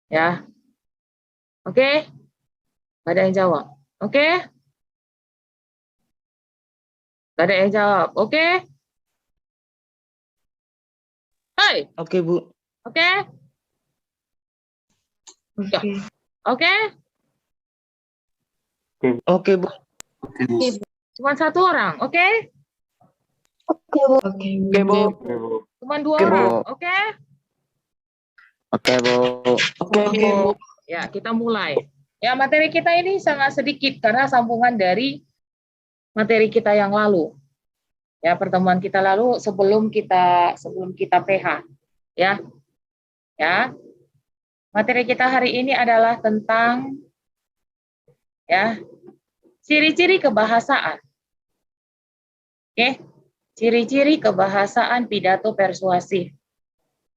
Ya. Oke? Gak ada yang jawab. Oke? Gak ada yang jawab. Oke? Hai. Oke, Bu. Oke? Ya. Oke? Oke, Bu. Cuma satu orang. Oke? Oke, Bu. Oke, Bu. Cuma dua Oke, Bu. orang. Oke? Oke, Bu. Oke, Bu. Ya, kita mulai. Ya, materi kita ini sangat sedikit karena sambungan dari materi kita yang lalu. Ya, pertemuan kita lalu sebelum kita PH. Ya. Ya. Materi kita hari ini adalah tentang ya, ciri-ciri kebahasaan. Oke. Ciri-ciri kebahasaan pidato persuasif.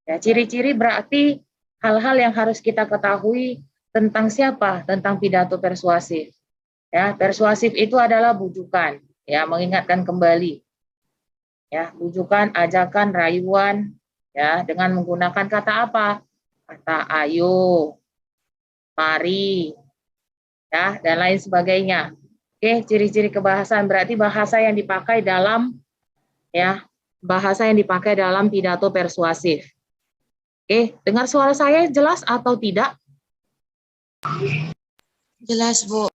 Ya, ciri-ciri berarti hal-hal yang harus kita ketahui tentang siapa? Tentang pidato persuasif. Ya, persuasif itu adalah bujukan, ya, mengingatkan kembali. Ya, bujukan, ajakan, rayuan, ya, dengan menggunakan kata apa? Kata ayo, mari, ya, dan lain sebagainya. Oke, ciri-ciri kebahasaan berarti bahasa yang dipakai dalam ya, bahasa yang dipakai dalam pidato persuasif. Oke, dengar suara saya jelas atau tidak? Jelas, Bu.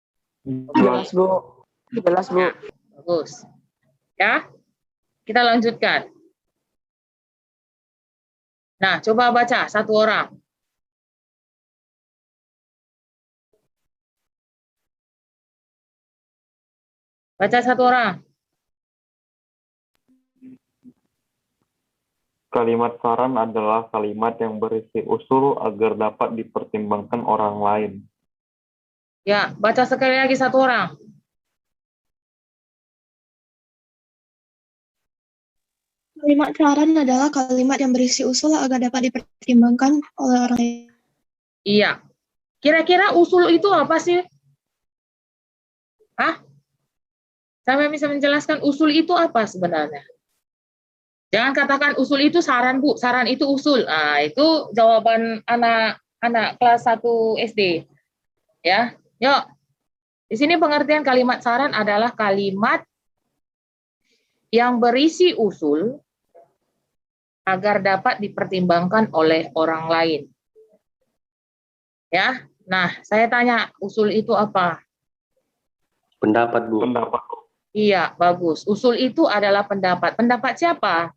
Jelas, Bu. Jelas, Bu. Bagus. Ya, kita lanjutkan. Nah, coba baca satu orang. Baca satu orang. Kalimat saran adalah kalimat yang berisi usul agar dapat dipertimbangkan orang lain. Ya, baca sekali lagi satu orang. Kalimat saran adalah kalimat yang berisi usul agar dapat dipertimbangkan oleh orang lain. Iya. Kira-kira usul itu apa sih? Hah? Sampai bisa menjelaskan usul itu apa sebenarnya? Jangan katakan usul itu saran, Bu. Saran itu usul. Nah, itu jawaban anak kelas 1 SD. Ya. Yuk. Di sini pengertian kalimat saran adalah kalimat yang berisi usul agar dapat dipertimbangkan oleh orang lain. Ya. Nah, saya tanya, usul itu apa? Pendapat, Bu. Pendapat. Iya, bagus. Usul itu adalah pendapat. Pendapat siapa?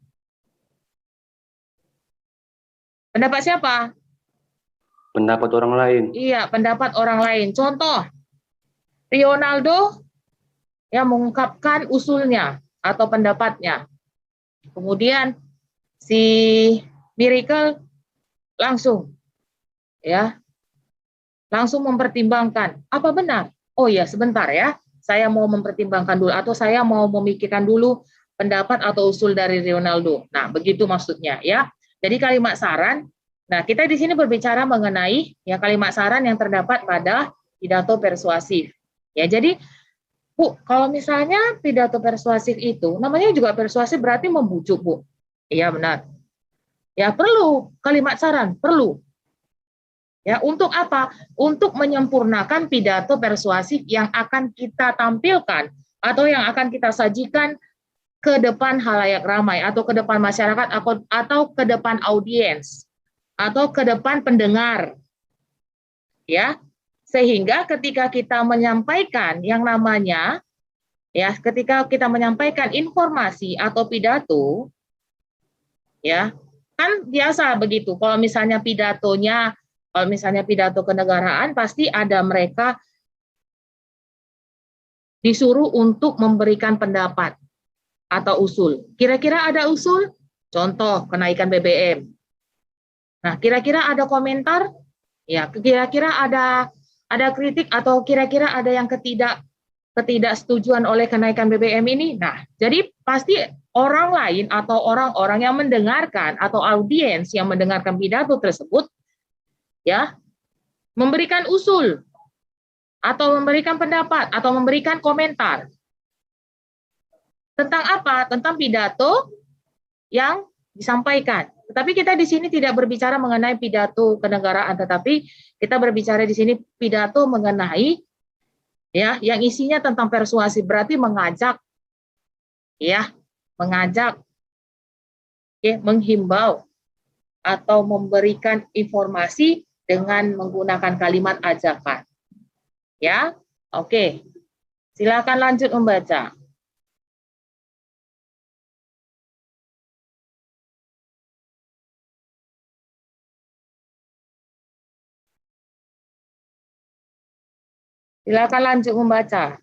Pendapat siapa? Pendapat orang lain. Iya, pendapat orang lain. Contoh, Ronaldo yang mengungkapkan usulnya atau pendapatnya. Kemudian si Miracle langsung langsung mempertimbangkan. Apa benar? Oh iya, sebentar ya. Saya mau mempertimbangkan dulu atau saya mau memikirkan dulu pendapat atau usul dari Ronaldo. Nah, begitu maksudnya ya. Jadi kalimat saran, nah kita di sini berbicara mengenai ya kalimat saran yang terdapat pada pidato persuasif. Ya, jadi Bu, kalau misalnya pidato persuasif itu, namanya juga persuasif berarti membujuk, Bu. Iya, benar. Ya, perlu kalimat saran, perlu. Ya, untuk apa? Untuk menyempurnakan pidato persuasif yang akan kita tampilkan atau yang akan kita sajikan ke depan halayak ramai atau ke depan masyarakat atau ke depan audiens atau ke depan pendengar. Ya. Sehingga ketika kita menyampaikan yang namanya ya, ketika kita menyampaikan informasi atau pidato ya, kan biasa begitu. Kalau misalnya pidato kenegaraan pasti ada mereka disuruh untuk memberikan pendapat atau usul. Kira-kira ada usul? Contoh, kenaikan BBM. Nah, kira-kira ada komentar? Ya, kira-kira ada kritik atau kira-kira ada yang ketidaksetujuan oleh kenaikan BBM ini? Nah, jadi pasti orang lain atau orang-orang yang mendengarkan atau audiens yang mendengarkan pidato tersebut ya, memberikan usul atau memberikan pendapat atau memberikan komentar. Tentang apa? Tentang pidato yang disampaikan. Tetapi kita di sini tidak berbicara mengenai pidato kenegaraan, tetapi kita berbicara di sini pidato mengenai ya yang isinya tentang persuasi, berarti mengajak ya, mengajak, ya, menghimbau atau memberikan informasi dengan menggunakan kalimat ajakan. Ya, oke. Silakan lanjut membaca. Silakan lanjut membaca.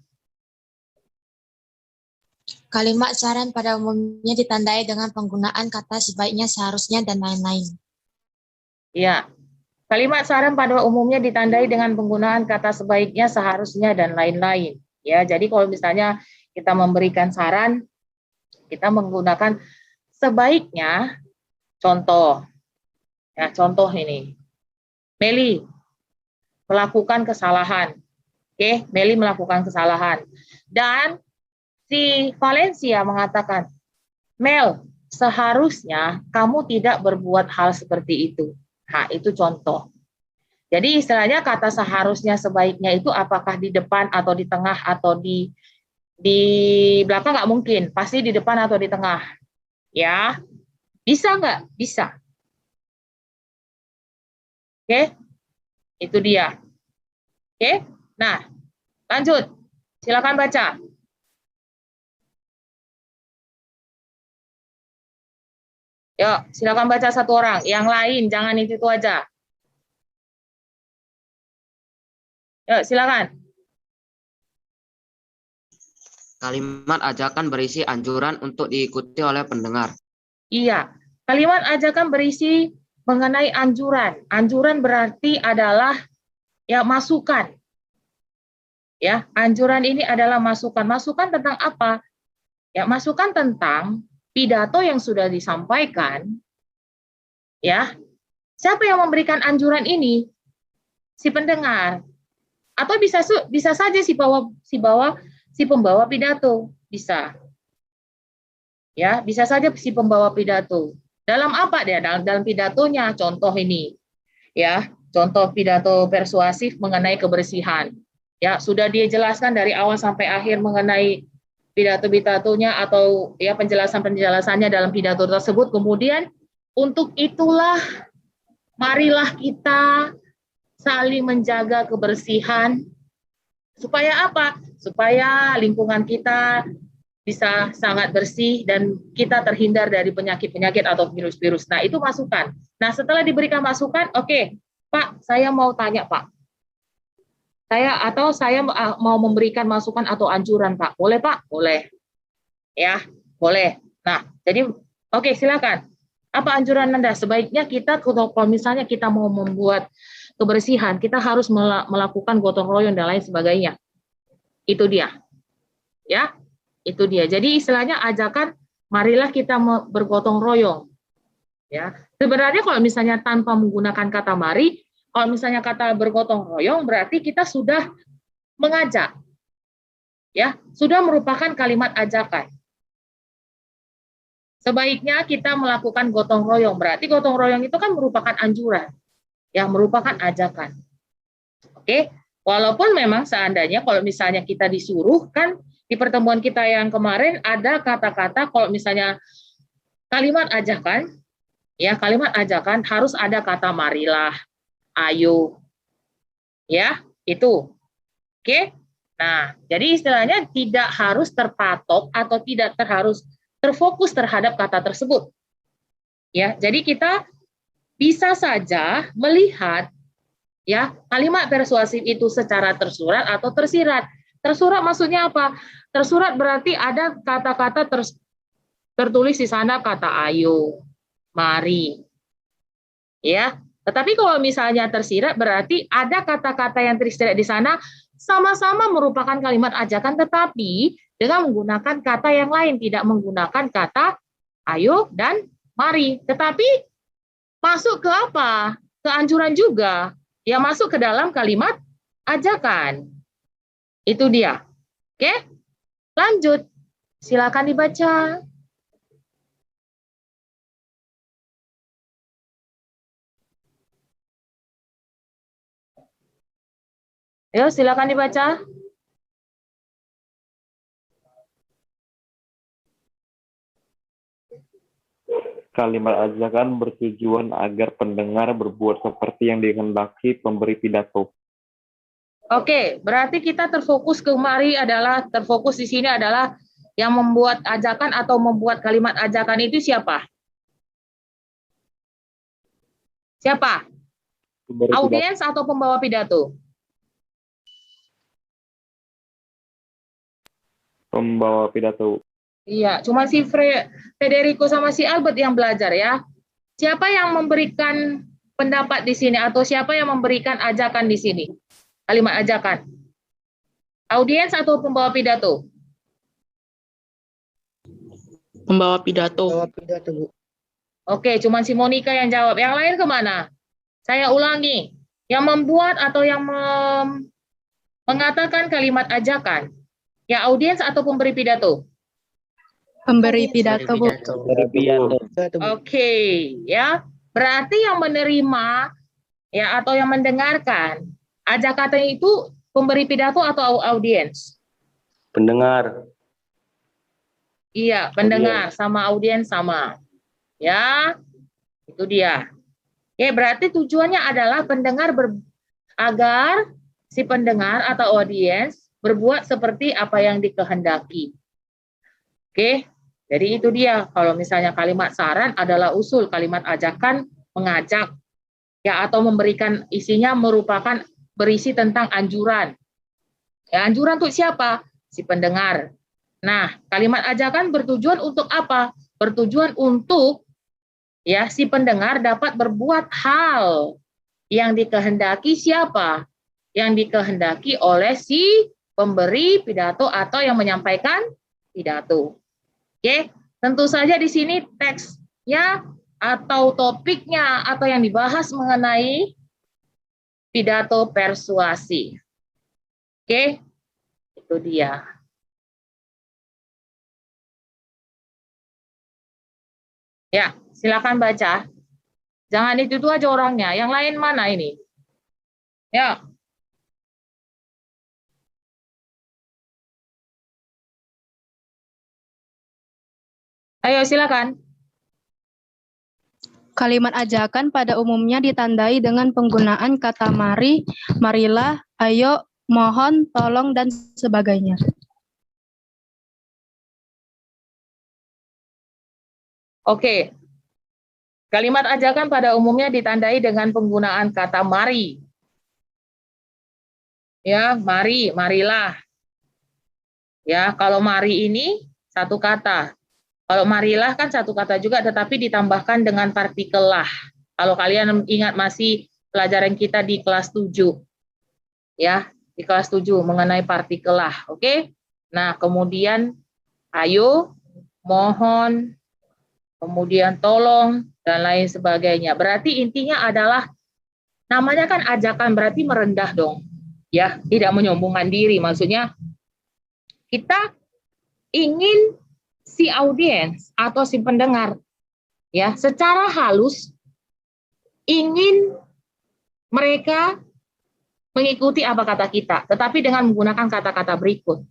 Kalimat saran pada umumnya ditandai dengan penggunaan kata sebaiknya, seharusnya, dan lain-lain. Ya, kalimat saran pada umumnya ditandai dengan penggunaan kata sebaiknya, seharusnya, dan lain-lain. Ya, jadi kalau misalnya kita memberikan saran, kita menggunakan sebaiknya. Contoh, ya contoh ini, Meli melakukan kesalahan. Oke, Meli melakukan kesalahan. Dan si Valencia mengatakan, Mel, seharusnya kamu tidak berbuat hal seperti itu. Nah, itu contoh. Jadi istilahnya kata seharusnya, sebaiknya itu apakah di depan atau di tengah atau di belakang nggak mungkin. Pasti di depan atau di tengah. Ya, bisa nggak? Bisa. Oke, itu dia. Oke, nah lanjut. Silakan baca. Yuk, silakan baca satu orang. Yang lain, jangan itu aja. Yuk, silakan. Kalimat ajakan berisi anjuran untuk diikuti oleh pendengar. Iya, kalimat ajakan berisi mengenai anjuran. Anjuran berarti adalah ya masukan. Ya, anjuran ini adalah masukan. Masukan tentang apa? Ya, masukan tentang pidato yang sudah disampaikan. Ya, siapa yang memberikan anjuran ini? Si pendengar. Atau bisa saja si pembawa pidato, bisa. Ya, bisa saja si pembawa pidato. Dalam apa dia? Dalam pidatonya, contoh ini. Ya, contoh pidato persuasif mengenai kebersihan. Ya, sudah dia jelaskan dari awal sampai akhir mengenai pidato-pidatonya atau ya penjelasan-penjelasannya dalam pidato tersebut. Kemudian untuk itulah marilah kita saling menjaga kebersihan. Supaya apa? Supaya lingkungan kita bisa sangat bersih dan kita terhindar dari penyakit-penyakit atau virus-virus. Nah, itu masukan. Nah, setelah diberikan masukan, oke, Pak, saya mau tanya, Pak. Saya mau memberikan masukan atau anjuran, Pak. Boleh, Pak? Boleh. Ya, boleh. Nah, jadi oke, silakan. Apa anjuran Anda? Sebaiknya kita kalau misalnya kita mau membuat kebersihan, kita harus melakukan gotong royong dan lain sebagainya. Itu dia. Ya, itu dia. Jadi istilahnya ajakan marilah kita bergotong royong. Ya. Sebenarnya kalau misalnya tanpa menggunakan kata mari, kalau misalnya kata bergotong royong berarti kita sudah mengajak. Ya, sudah merupakan kalimat ajakan. Sebaiknya kita melakukan gotong royong. Berarti gotong royong itu kan merupakan anjuran. Ya, merupakan ajakan. Oke, walaupun memang seandainya kalau misalnya kita disuruh kan di pertemuan kita yang kemarin ada kata-kata kalau misalnya kalimat ajakan, ya kalimat ajakan harus ada kata marilah, ayo, ya itu, oke. Nah, jadi istilahnya tidak harus terpatok atau tidak harus terfokus terhadap kata tersebut, ya. Jadi kita bisa saja melihat ya kalimat persuasif itu secara tersurat atau tersirat. Tersurat maksudnya apa? Tersurat berarti ada kata-kata tertulis di sana kata ayo, mari. Ya. Tetapi kalau misalnya tersirat berarti ada kata-kata yang tersirat di sana sama-sama merupakan kalimat ajakan tetapi dengan menggunakan kata yang lain, tidak menggunakan kata ayo dan mari. Tetapi masuk ke apa? Ke anjuran juga. Ya masuk ke dalam kalimat ajakan. Itu dia. Oke? Lanjut. Silakan dibaca. Ayo, silakan dibaca. Kalimat ajakan bertujuan agar pendengar berbuat seperti yang dikehendaki pemberi pidato. Oke, berarti kita terfokus terfokus di sini adalah yang membuat ajakan atau membuat kalimat ajakan itu siapa? Siapa? Pemberi pidato. Audiens atau pembawa pidato? Pembawa pidato. Iya, cuma si Federico sama si Albert yang belajar ya. Siapa yang memberikan pendapat di sini atau siapa yang memberikan ajakan di sini? Kalimat ajakan. Audiens atau pembawa pidato? Pembawa pidato. Oke, cuma si Monica yang jawab. Yang lain kemana? Saya ulangi. Yang membuat atau yang mengatakan kalimat ajakan. Ya, audiens atau pemberi pidato? Pemberi pidato, Bu. Oke, ya. Berarti yang menerima ya atau yang mendengarkan ajakan itu pemberi pidato atau audiens? Pendengar. Iya, pendengar sama audiens sama. Ya, itu dia. Ya, berarti tujuannya adalah pendengar agar si pendengar atau audiens berbuat seperti apa yang dikehendaki. Oke, jadi itu dia. Kalau misalnya kalimat saran adalah usul, kalimat ajakan mengajak, ya atau memberikan isinya merupakan berisi tentang anjuran. Ya, anjuran untuk siapa? Si pendengar. Nah, kalimat ajakan bertujuan untuk apa? Bertujuan untuk ya si pendengar dapat berbuat hal yang dikehendaki siapa? Yang dikehendaki oleh si pemberi pidato atau yang menyampaikan pidato. Oke, tentu saja di sini teksnya atau topiknya atau yang dibahas mengenai pidato persuasi. Oke, itu dia. Ya, silakan baca. Jangan itu aja orangnya. Yang lain mana ini? Ya. Ayo silakan. Kalimat ajakan pada umumnya ditandai dengan penggunaan kata mari, marilah, ayo, mohon, tolong, dan sebagainya. Oke. Kalimat ajakan pada umumnya ditandai dengan penggunaan kata mari. Ya, mari, marilah. Ya, kalau mari ini satu kata. Kalau marilah kan satu kata juga, tetapi ditambahkan dengan partikel lah. Kalau kalian ingat masih pelajaran kita di kelas 7. Ya, di kelas 7 mengenai partikel lah. Oke? Nah, kemudian ayo, mohon, kemudian tolong, dan lain sebagainya. Berarti intinya adalah, namanya kan ajakan, berarti merendah dong. Ya, tidak menyombongkan diri. Maksudnya, kita ingin si audiens atau si pendengar ya secara halus ingin mereka mengikuti apa kata kita, tetapi dengan menggunakan kata-kata berikut.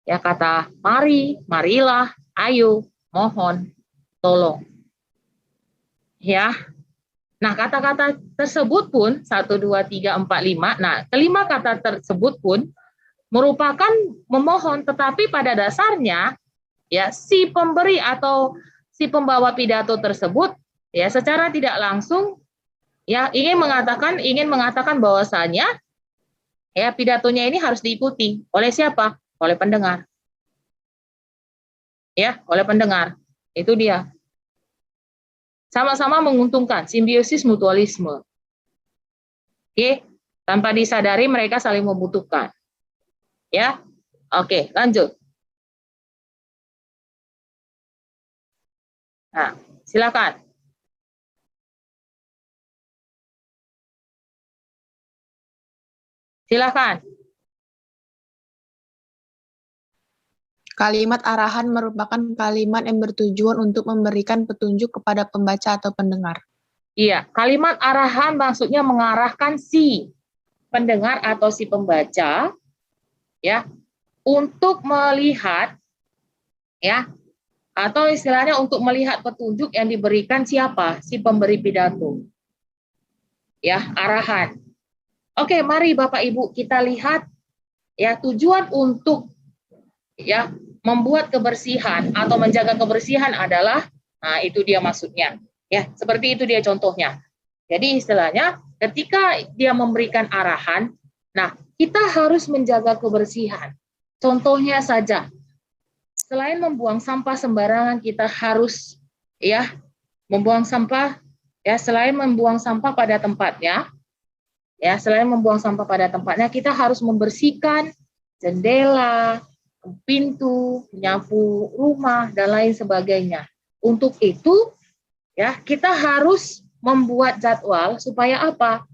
Ya, kata mari, marilah, ayo, mohon, tolong. Ya. Nah, kata-kata tersebut pun 1 2 3 4 5. Nah, kelima kata tersebut pun merupakan memohon, tetapi pada dasarnya ya si pemberi atau si pembawa pidato tersebut ya secara tidak langsung ya ingin mengatakan bahwasanya ya pidatonya ini harus diikuti oleh siapa? Oleh pendengar. Ya, oleh pendengar. Itu dia. Sama-sama menguntungkan, simbiosis mutualisme. Oke, tanpa disadari mereka saling membutuhkan. Ya. Oke, lanjut. Nah, silakan. Silakan. Kalimat arahan merupakan kalimat yang bertujuan untuk memberikan petunjuk kepada pembaca atau pendengar. Iya, kalimat arahan maksudnya mengarahkan si pendengar atau si pembaca ya untuk melihat ya atau istilahnya untuk melihat petunjuk yang diberikan siapa? Si pemberi pidato. Ya, arahan. Oke, mari Bapak Ibu kita lihat ya tujuan untuk ya membuat kebersihan atau menjaga kebersihan adalah itu dia maksudnya. Ya, seperti itu dia contohnya. Jadi istilahnya ketika dia memberikan arahan, nah kita harus menjaga kebersihan. Contohnya saja, selain membuang sampah sembarangan, kita harus ya membuang sampah ya selain membuang sampah pada tempatnya, ya selain membuang sampah pada tempatnya, kita harus membersihkan jendela, pintu, menyapu rumah dan lain sebagainya. Untuk itu ya kita harus membuat jadwal supaya apa?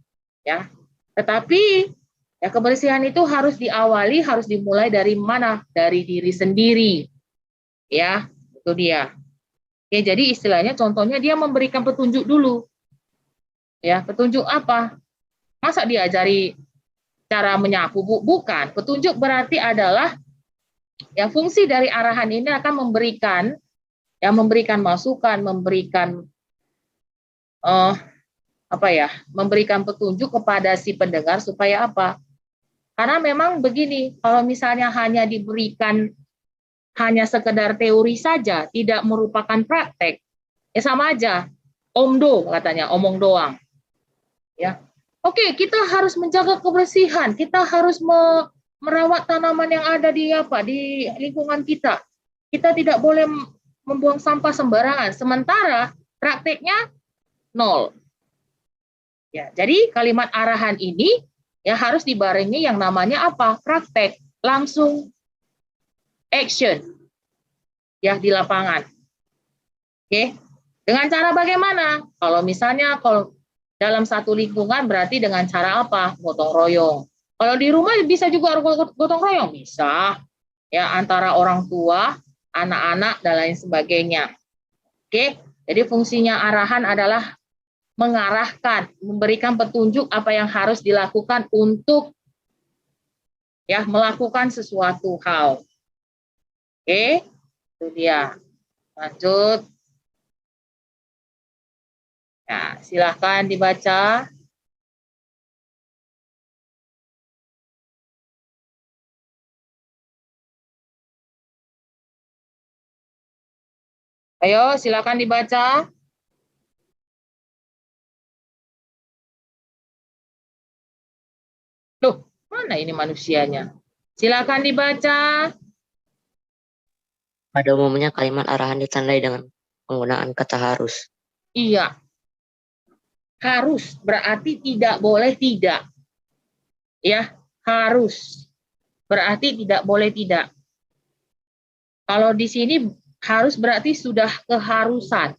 Ya. Tetapi ya kebersihan itu harus diawali, harus dimulai dari mana? Dari diri sendiri. Ya, itu dia. Oke, jadi istilahnya contohnya dia memberikan petunjuk dulu. Ya, petunjuk apa? Masa diajari cara menyapu? Bukan. Petunjuk berarti adalah ya fungsi dari arahan ini akan memberikan masukan, memberikan memberikan petunjuk kepada si pendengar supaya apa? Karena memang begini, kalau misalnya hanya diberikan hanya sekedar teori saja, tidak merupakan praktek, ya sama aja, omdo katanya, omong doang. Ya, oke, kita harus menjaga kebersihan, kita harus merawat tanaman yang ada di lingkungan kita. Kita tidak boleh membuang sampah sembarangan, sementara prakteknya nol. Ya, jadi kalimat arahan ini ya harus dibarengi yang namanya apa? Praktek, langsung action ya di lapangan. Oke. Dengan cara bagaimana? Kalau misalnya dalam satu lingkungan berarti dengan cara apa? Gotong royong. Kalau di rumah bisa juga gotong royong, bisa. Ya, antara orang tua, anak-anak dan lain sebagainya. Oke. Jadi fungsinya arahan adalah mengarahkan, memberikan petunjuk apa yang harus dilakukan untuk ya melakukan sesuatu hal. Oke, itu dia. Lanjut. Ya, silahkan dibaca. Ayo, silakan dibaca. Loh, mana ini manusianya? Silakan dibaca. Pada umumnya kalimat arahan ditandai dengan penggunaan kata harus. Iya. Harus berarti tidak boleh tidak. Ya, harus. Berarti tidak boleh tidak. Kalau di sini harus berarti sudah keharusan.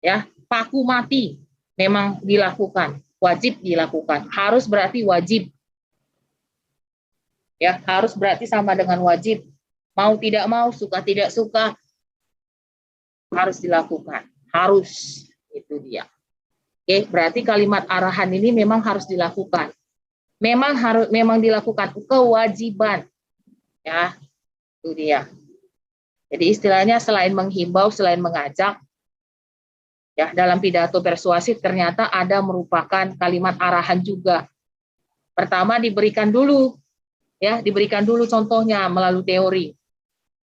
Ya, paku mati memang dilakukan, wajib dilakukan. Harus berarti wajib. Ya, harus berarti sama dengan wajib. Mau tidak mau, suka tidak suka, harus dilakukan. Harus, itu dia. Oke, berarti kalimat arahan ini memang harus dilakukan. Memang dilakukan, kewajiban. Ya, itu dia. Jadi istilahnya selain menghimbau, selain mengajak, ya dalam pidato persuasif ternyata ada merupakan kalimat arahan juga. Pertama diberikan dulu contohnya melalui teori.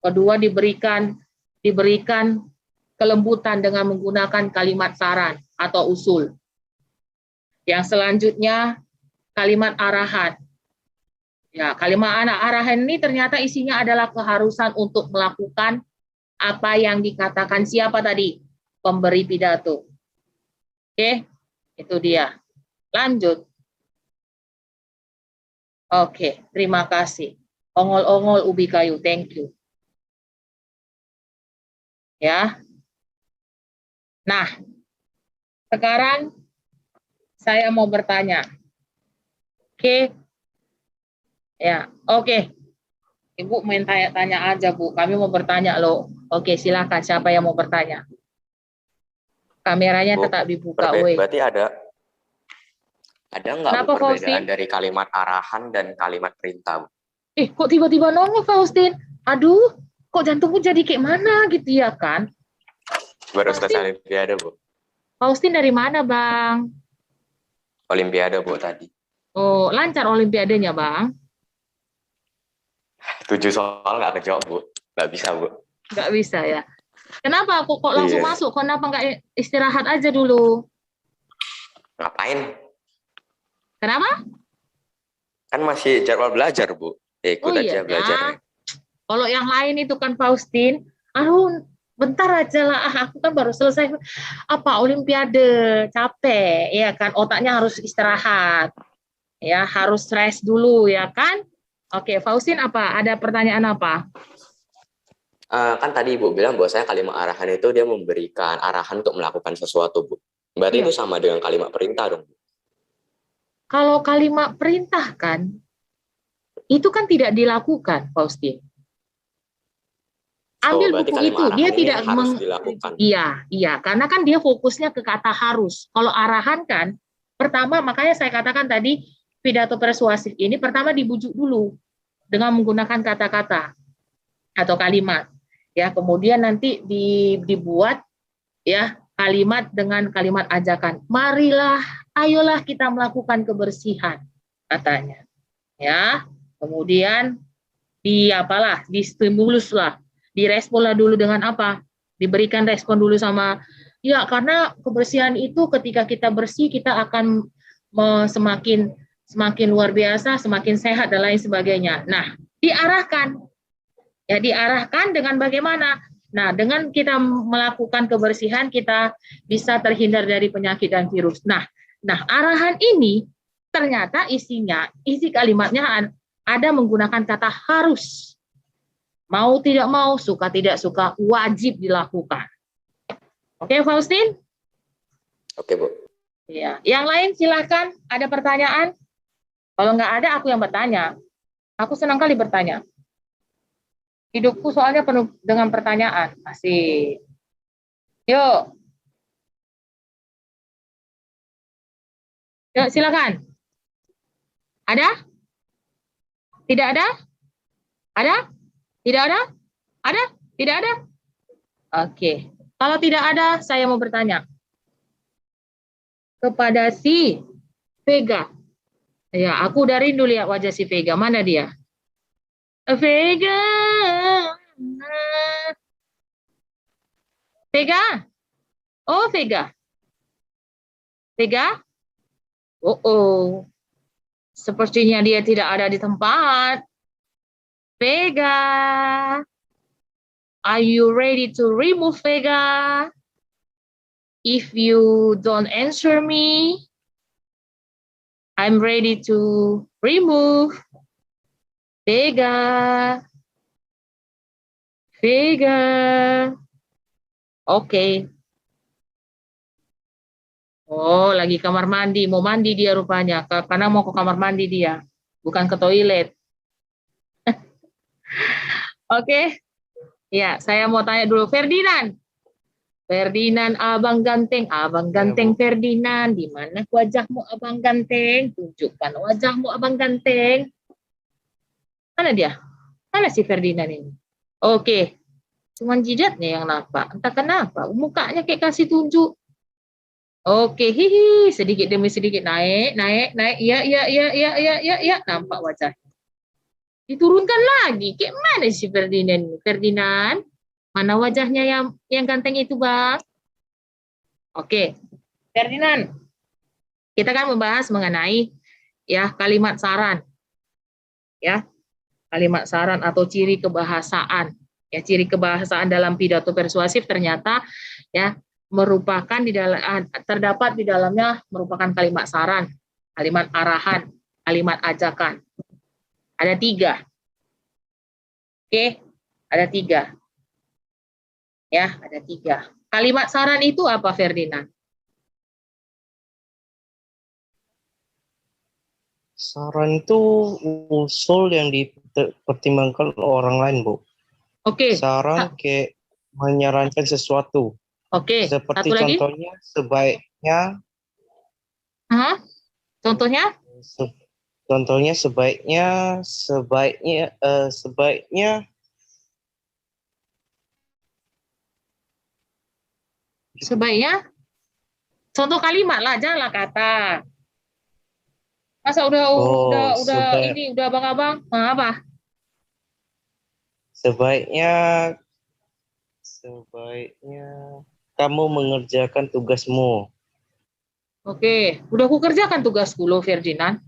Kedua diberikan kelembutan dengan menggunakan kalimat saran atau usul. Yang selanjutnya kalimat arahan. Ya, kalimat arahan ini ternyata isinya adalah keharusan untuk melakukan apa yang dikatakan siapa tadi? Pemberi pidato. Oke, itu dia. Lanjut. Oke, terima kasih. Ongol-ongol ubi kayu, thank you. Ya. Nah, sekarang saya mau bertanya. Oke. Ya, oke. Ibu main tanya-tanya aja, Bu. Kami mau bertanya loh. Oke, silakan siapa yang mau bertanya. Kameranya Bu, tetap dibuka, woi. Berarti ada Ada nggak Bu Kenapa, perbedaan Faustin? dari kalimat arahan dan kalimat perintah, Bu? Kok tiba-tiba nongol, Faustin? Aduh, kok jantungku jadi kayak mana gitu ya kan? Baru selesai Faustin, Olimpiade, Bu. Faustin dari mana, Bang? Olimpiade, Bu, tadi. Oh, lancar olimpiadenya, Bang? 7 soal nggak kejawab, Bu. Nggak bisa, Bu. Nggak bisa ya. Kenapa kok langsung Iya. masuk? Kenapa nggak istirahat aja dulu? Ngapain? Kenapa? Kan masih jadwal belajar, Bu. Ya, ikut Oh iya, aja belajarnya. kalau yang lain itu kan Faustin, aduh bentar aja lah, aku kan baru selesai olimpiade, capek, ya kan, otaknya harus istirahat, ya harus rest dulu, ya kan? Oke, Faustin apa? Ada pertanyaan apa? Kan tadi Ibu bilang bahwasanya kalimat arahan itu dia memberikan arahan untuk melakukan sesuatu, Bu. Berarti Iya. itu sama dengan kalimat perintah dong, Bu. Kalau kalimat perintah kan, itu kan tidak dilakukan, Faustin. Ambil berarti buku kalimat itu, arahan dia ini tidak harus dilakukan. Iya, karena kan dia fokusnya ke kata harus. Kalau arahan kan, pertama makanya saya katakan tadi pidato persuasif ini pertama dibujuk dulu dengan menggunakan kata-kata atau kalimat. Ya, kemudian nanti dibuat ya kalimat dengan kalimat ajakan. Marilah, ayolah kita melakukan kebersihan, katanya. Ya, kemudian distimulus lah, direspon lah dulu dengan apa? Diberikan respon dulu sama, ya karena kebersihan itu ketika kita bersih kita akan semakin luar biasa, semakin sehat dan lain sebagainya. Nah, diarahkan. Ya, diarahkan dengan bagaimana? Nah, dengan kita melakukan kebersihan kita bisa terhindar dari penyakit dan virus. Nah, arahan ini ternyata isi kalimatnya ada menggunakan kata harus. Mau tidak mau, suka tidak suka, wajib dilakukan. Oke, Faustin? Oke, Bu. Ya. Yang lain silakan, ada pertanyaan? Kalau nggak ada, aku yang bertanya. Aku senang kali bertanya. Hidupku soalnya penuh dengan pertanyaan. Asik. Yuk. Yuk, silakan. Ada? Tidak ada? Ada? Tidak ada? Ada? Tidak ada? Oke. Kalau tidak ada, saya mau bertanya. Kepada si Vega. Ya, aku udah rindu lihat wajah si Vega. Mana dia? Vega. Vega. Oh, Vega. Vega. Oh. Sepertinya dia tidak ada di tempat. Vega. Are you ready to remove Vega? If you don't answer me, I'm ready to remove Vega. Vega. Oke. Oh, lagi kamar mandi. Mau mandi dia rupanya. Karena mau ke kamar mandi dia. Bukan ke toilet. Oke. Ya, saya mau tanya dulu. Ferdinand. Ferdinand, abang ganteng. Abang ganteng Ferdinand. Di mana wajahmu abang ganteng? Tunjukkan wajahmu abang ganteng. Mana dia? Mana si Ferdinand ini? Oke. Cuman jidatnya yang nampak. Entah kenapa. Mukanya kayak kasih tunjuk. Oke, hihi, sedikit demi sedikit naik. Ya, nampak wajahnya. Diturunkan lagi. Kayak mana si Ferdinand? Ferdinand, mana wajahnya yang ganteng itu, Bang? Oke, Ferdinand. Kita kan membahas mengenai ya kalimat saran. Ya. Kalimat saran atau ciri kebahasaan. Ya, ciri kebahasaan dalam pidato persuasif ternyata ya merupakan terdapat di dalamnya merupakan kalimat saran, kalimat arahan, kalimat ajakan. Ada 3. Oke, ada 3. Ya, ada 3. Kalimat saran itu apa, Ferdinand? Saran itu usul yang dipertimbangkan orang lain, Bu. Oke. Saran kayak menyarankan sesuatu. Oke. Seperti Satu lagi? contohnya sebaiknya Contohnya? Contohnya sebaiknya Contoh kalimat lah, janganlah kata. Masa udah ini udah abang-abang? Nah, apa? Sebaiknya kamu mengerjakan tugasmu. Oke, udah aku kerjakan tugasku loh, Ferdinand.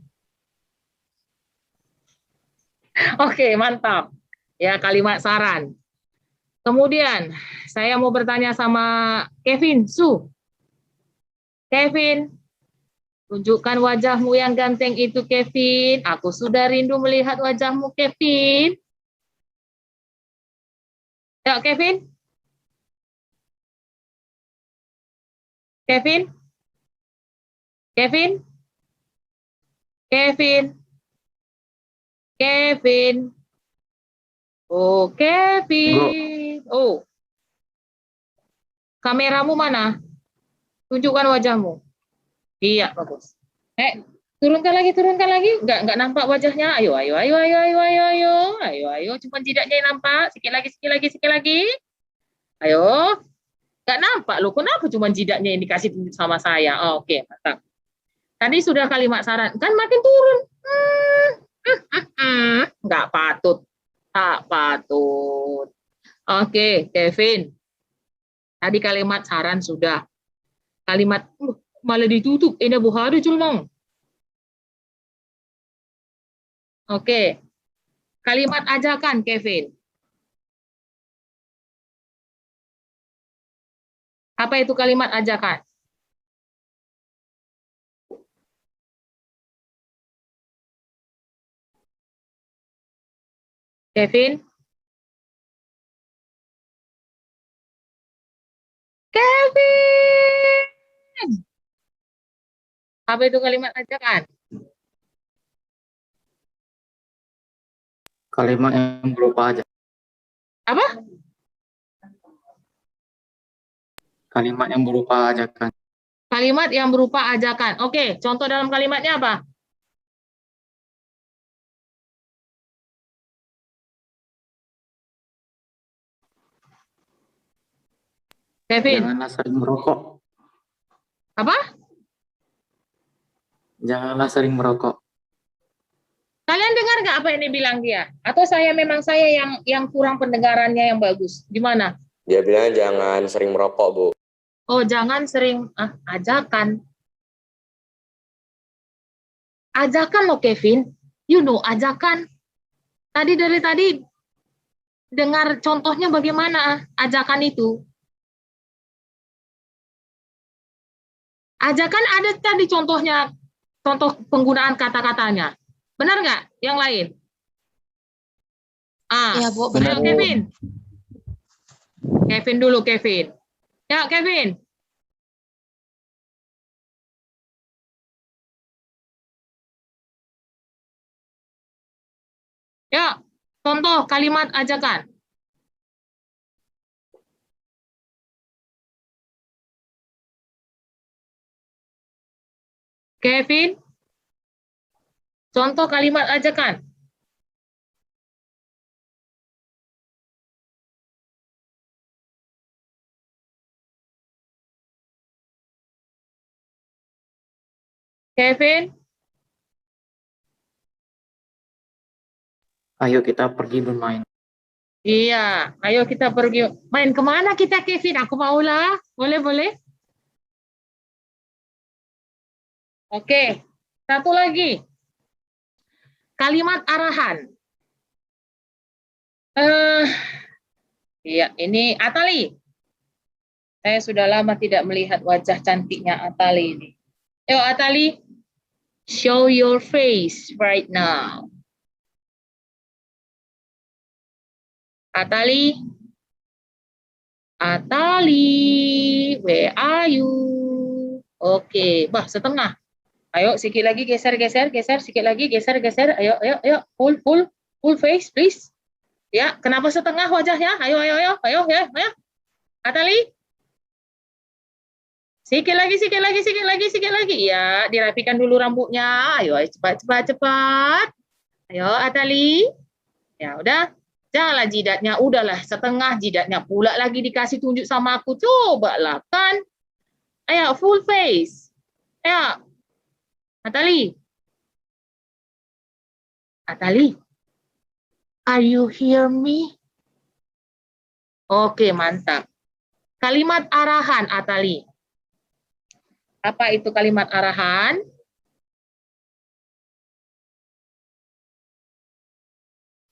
Oke, mantap. Ya, kalimat saran. Kemudian, saya mau bertanya sama Kevin, Su. Kevin, tunjukkan wajahmu yang ganteng itu, Kevin. Aku sudah rindu melihat wajahmu, Kevin. Yuk, Kevin. Kevin. Kevin. Kevin. Kevin. Oh, Kevin. Oh. Kameramu mana? Tunjukkan wajahmu. Iya, bagus. Turunkan lagi. Enggak nampak wajahnya. Ayo. Cuma jidaknya yang nampak. Sikit lagi. Ayo. Enggak nampak loh. Kenapa cuma jidaknya yang dikasih tunjuk sama saya? Oh, oke, mantap. Tadi sudah kalimat saran. Kan makin turun. Enggak patut. Tak patut. Oke, Kevin. Tadi kalimat saran sudah. Kalimat malah ditutup. Ini buhari culmong. Oke. Kalimat ajakan, Kevin. Apa itu kalimat ajakan? Kevin? Kevin! Apa itu kalimat ajakan? Kalimat yang berupa ajakan. Apa? Kalimat yang berupa ajakan. Kalimat yang berupa ajakan. Oke, contoh dalam kalimatnya apa? Kevin. Janganlah sering merokok. Apa? Janganlah sering merokok. Kalian dengar nggak apa yang dibilang dia? Atau saya yang kurang pendengarannya yang bagus? Gimana? Dia bilang jangan sering merokok, Bu. Oh, jangan sering ajakan. Ajakan loh, Kevin. You know, ajakan. Dari tadi dengar contohnya bagaimana ajakan itu? Ajakan ada tadi contohnya, contoh penggunaan kata-katanya. Benar nggak? Yang lain? Ya, Bu, benar. Ayo, Kevin. Kevin dulu, Kevin. Ya, Kevin. Ya, contoh kalimat ajakan. Kevin, contoh kalimat ajakan. Kevin, Ayo kita pergi bermain. iya, ayo kita pergi. Main kemana kita, Kevin? Aku maulah. Boleh? Oke, satu lagi. Kalimat arahan. Iya, ini Atali. Saya sudah lama tidak melihat wajah cantiknya Atali ini. Ayo, Atali. Show your face right now. Atali, where are you? Oke, setengah. Ayo, sedikit lagi geser, sedikit lagi geser. Ayo, full face, please. Ya, kenapa setengah wajahnya? Ayo. Atali, Sikit lagi, sikit lagi, sikit lagi, sikit lagi. Ya, dirapikan dulu rambutnya. Ayo, cepat, cepat, cepat. Ayo, Atali. Ya, udah. Janganlah jidatnya. Udahlah, setengah jidatnya. Pula lagi dikasih tunjuk sama aku. Cobalah, kan. Ayo, full face. Ayo. Atali. Atali. Are you hear me? Oke, mantap. Kalimat arahan, Atali. Apa itu kalimat arahan?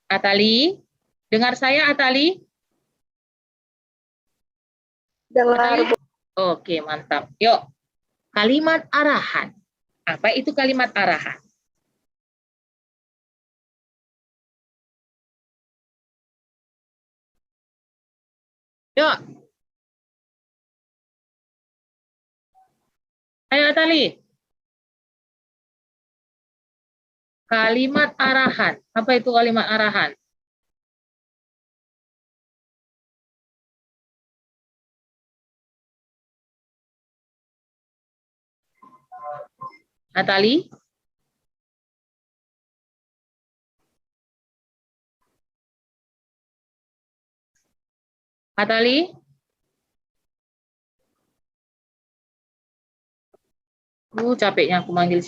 Atali, dengar saya, Atali? Dengar. Oke, mantap. Yuk, kalimat arahan. Apa itu kalimat arahan? Yuk. Ayo, Atali. Kalimat arahan. Apa itu kalimat arahan? Atali? Atali? Capeknya aku manggil